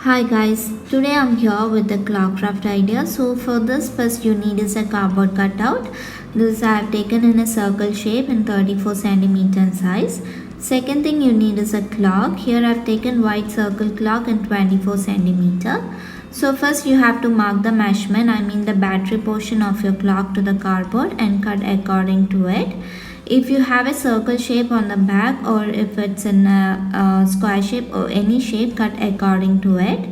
Hi guys, today I'm here with the clock craft idea. So for this, first you need is a cardboard cutout. This I have taken in a circle shape in 34 centimeter in size. Second thing you need is a clock. Here I have taken white circle clock in 24 centimeter. So first you have to mark the measurement, the battery portion of your clock to the cardboard and cut according to it. If you have a circle shape on the back or if it's in a square shape or any shape, cut according to it.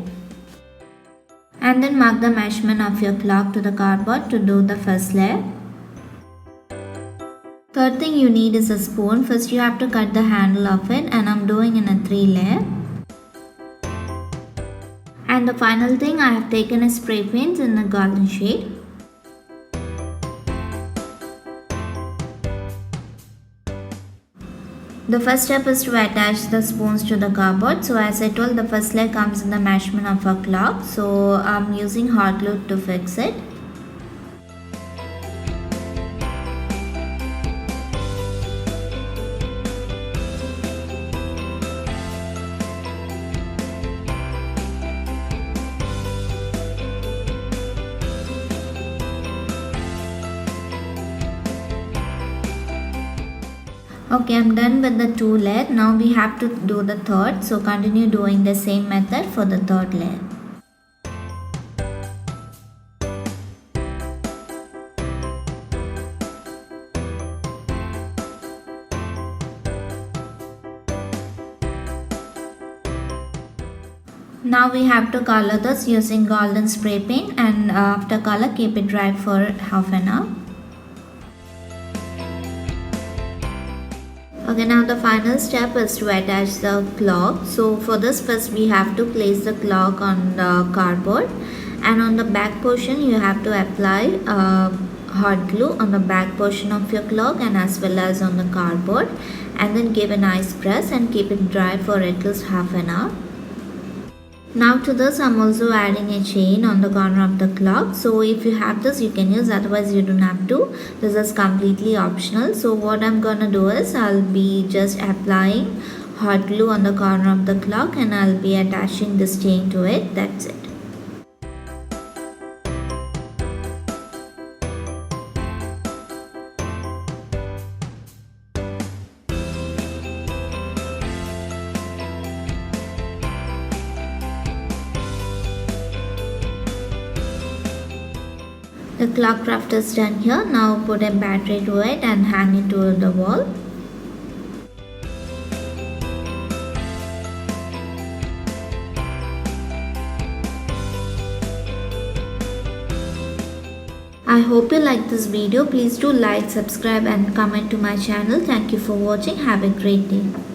And then mark the measurement of your clock to the cardboard to do the first layer. Third thing you need is a spoon. First you have to cut the handle of it, and I'm doing in a 3 layer. And the final thing, I have taken a spray paint in the golden shade. The first step is to attach the spoons to the cardboard. So as I told, the first layer comes in the measurement of a clock. So I'm using hot glue to fix it. Okay, I'm done with the 2 layer. Now we have to do the third. So continue doing the same method for the third layer. Now we have to color this using golden spray paint, and after color keep it dry for half an hour. Okay, now the final step is to attach the clock. So for this, first we have to place the clock on the cardboard, and on the back portion you have to apply hot glue on the back portion of your clock and as well as on the cardboard, and then give a nice press and keep it dry for at least half an hour. Now to this, I'm also adding a chain on the corner of the clock. So if you have this, you can use, otherwise you don't have to. This is completely optional. So what I'm gonna do is I'll be just applying hot glue on the corner of the clock, and I'll be attaching this chain to it. That's it. The clock craft is done here. Now put a battery to it and hang it to the wall. I hope you like this video. Please do like, subscribe and comment to my channel. Thank you for watching. Have a great day.